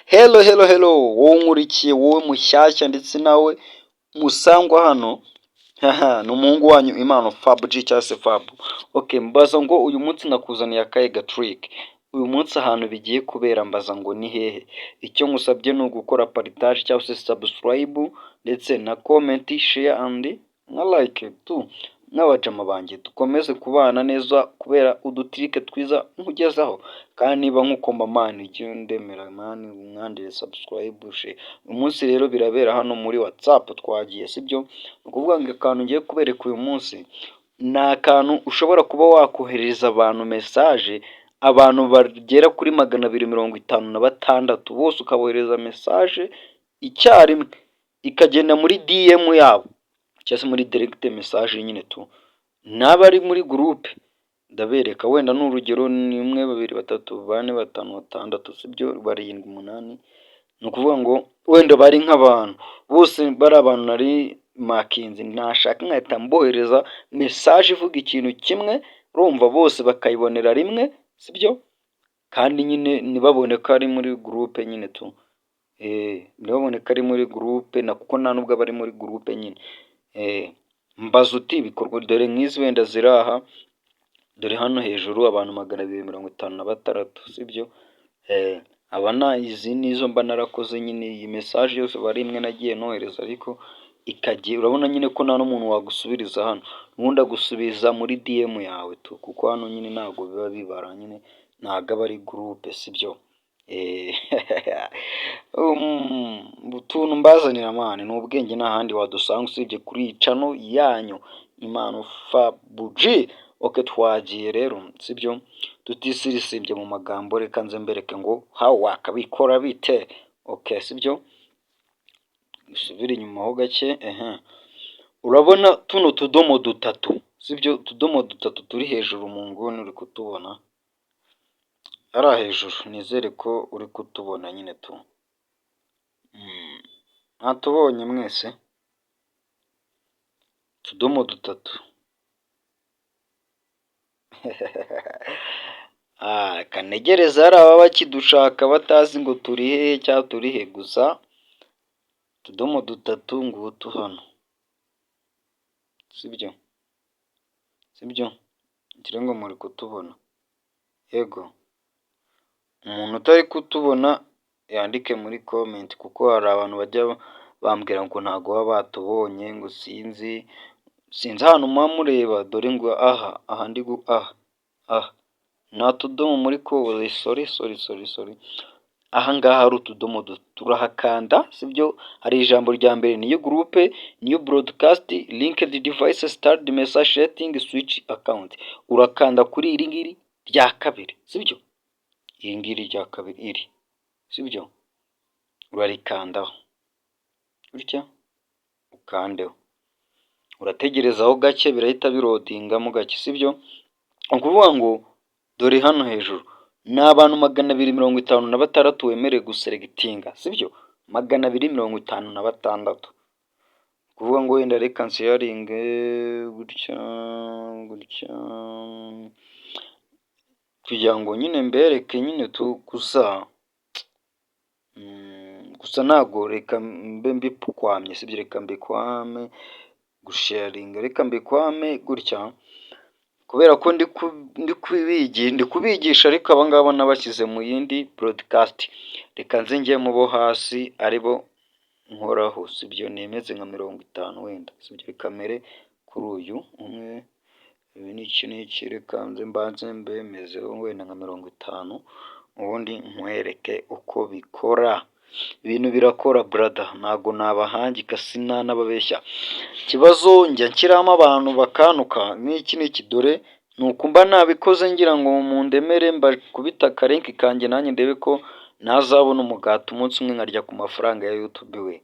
Hello, hello, hello, wowe unkurikiye, wowe mushyashya ndetse nawe musangwa hano. Haha, ni umuhungu wanyu Impano Fab G cyangwa se Fab. Okay, mbaza ngo uyu munsi nakuzaniye akahe gatrick. Uyu munsi ahantu bigiye kubera mbaza ngo ni hehe. Icyo ngusabye ni ugukora partage cyangwa se subscribe ndetse na comment, share and na like tu. N'abajama banjye dukomeze kubana neza kubera udutrike twiza nkugezaho, kandi niba nkukoma mani ujye ndemera mani umwandire subscribe share. Uyu munsi rero birabera hano muri WhatsApp twagiye, sibyo? Ni ukuvuga ngo akantu ngiye kubereka uyu munsi ni akantu ushobora kuba wakohereza abantu message, abantu bagera kuri 256 bose ukabohereza message icyarimwe ikagenda muri DM yabo cyangwa se muri direct message nyine tu. N'abari muri groupe ndabereka, wenda n'urugero ni 1 2 3 4 5 6 sibyo, 7 8. Ni ukuvuga ngo wenda bari nk'abantu bose bari abantu nari makinzi, ntashaka nkahita mbohereza message ivuga ikintu kimwe, urumva bose bakayibonera rimwe, sibyo? Kandi nyine nibabone ko ari muri groupe nyine tu. Nibabone ko ari muri groupe na kuko nta nubwo bari muri groupe nyine. Mbaza uti bikorwa dore nk'izi wenda ziraha, dore hano hejuru abantu 256 sibyo? Abana izi nizo mba narakoze nyine, iyi message yose bari imwe nagiye nohereza ariko ikagiye, urabona nyine ko nta n'umuntu wagusubiriza hano, ubundi agusubiza muri DM yawe tu, kuko hano nyine ntago biba bibara nyine, ntago aba ari groupe sibyo? Utuntu mbazanira mani ni ubwenge, nta handi wadusanga usibye kuri iyi channel yanyu Impano Fab G. Okay, twagiye rero sibyo, tutisirisibye mu magambo, reka nze mbereke ngo how wakabikora bite. Okay, sibyo? Usubira inyuma ho gake. Urabona tuno tudomo dutatu, sibyo? Tudomo dutatu turi hejuru mu nguni, uri kutubona ari hejuru, nizere ko uri kutubona nyine tu. Natubonye mwese tudomo dutatu. Kanegereza hari ababa bakidushaka batazi ngo turi hehe cyangwa turi he, gusa tudomo dutatu ngutu hano, sibyo? Sibyo? Ngira ngo muri kutubona. Yego, umuntu utari kutubona yandike muri comment, kuko hari abantu bajya bambwira ngo ntago baba batubonye, ngo sinzi ahantu mureba, dore ngo aha ndi nta tudomo muri ko, sorry. Aha ngaha hari utudomo turahakanda, sibyo? Hari ijambo rya mbere niyo groupe, niyo broadcast, linked device, start message setting, switch account. Urakanda kuri iri ngiri rya kabiri, sibyo? Iri ngiri rya kabiri iri, sibyo? Urarikandaho gutya ukandeho, urategerezaho gake, birahita birodingamo gake, sibyo? Ukuvuga ngo dore hano hejuru ni abantu 256 wemerewe guselectinga, sibyo? 256. Kuvuga ngo wenda reka sharing gutya kugira ngo nyine mbereke nyine tu, gusa ntago, reka mbe mbikwamye, sibyo? Reka mbikwame gusharinga, reka mbikwame gutya, kubera ko ndi kubigisha ariko aba ngaba nabashyize mu yindi broadcast. Reka nze njye mu bo hasi aribo nkoraho, sibyo? Nemeze nka 50 wenda, sibyo? Reka mere kuri uyu umwe, ibi n'iki, reka nze mbanze mbemezeho wenda nka 50, ubundi nkwereke uko bikora. Ibintu birakora brother, ntago nabahangika, sinanababeshya. Ikibazo njya nshyiramo abantu bakanuka n'iki dore nuko mba nabikoze ngira ngo mundemere mbakubita akarenki kanjye nanjye ndebe ko nazabona umugati umunsi umwe nkarya ku mafaranga ya YouTube. We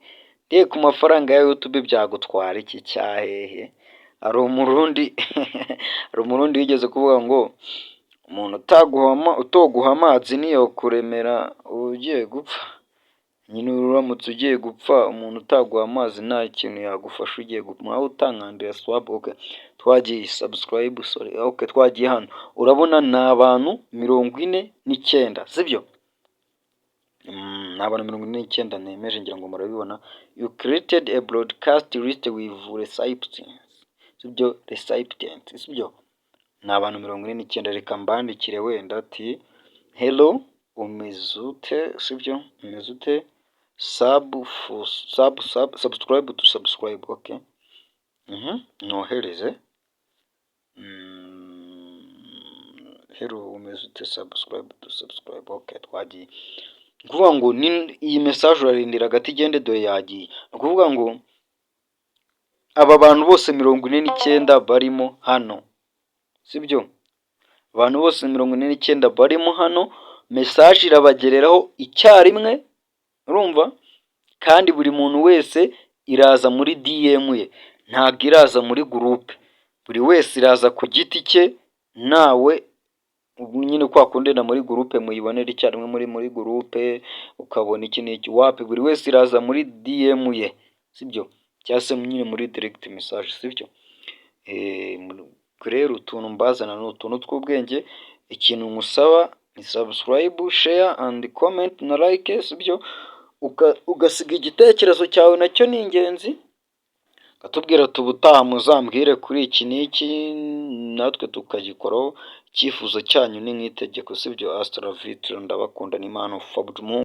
ndiye ku mafaranga ya YouTube byagutwara iki cyahehe? Hari umurundi wigeze kuvuga ngo umuntu utoguha amazi niyo kuremera ugiye gupfa. Nyine uramutse ugiye gupfa, umuntu utaguha amazi nta kintu yagufasha ugiye gupfa. Mwaho utankandira swap. Okay, twagiye subscribe, sorry. Okay, twagiye hano, urabona ni abantu 49, sibyo? ni abantu 49 nemeje, ngira ngo murabibona. You created a broadcast list with recipients, sibyo, recipients, sibyo, ni abantu 49. Reka mbandikire wenda ati hello, umeze ute, sibyo, umeze ute, subscribe to subscribe, okay. Nohereze hello, umeze ute, subscribe to subscribe, okay, twagiye. Kuvuga ngo iyi message urarindira agati igende, dore yagiye. Kuvuga ngo aba bantu bose 49 barimo hano, sibyo, abantu bose 49 barimo hano, message irabagereraho icyarimwe, urumva, kandi buri muntu wese iraza muri DM ye, ntabwo iraza muri groupe. Buri wese iraza ku giti cye, nawe nyine kwa kundi na muri groupe muyibonera icyarimwe muri groupe, ukabona iki n'iki, wapi, buri wese iraza muri DM ye, sibyo, cyangwa se nyine muri direct message, sibyo. Rero utuntu mbazana ni utuntu tw'ubwenge. Ikintu musaba ni subscribe, share and comment na like, sibyo, ugasiga igitekerezo cyawe, nacyo ni ingenzi, katubwira tubutaha muzambwire kuri iki n'iki, natwe tukagikoraho. Icyifuzo cyanyu ni nk'itegeko, sibyo. Astra Vitra, ndabakunda, ni Man of Fabulous.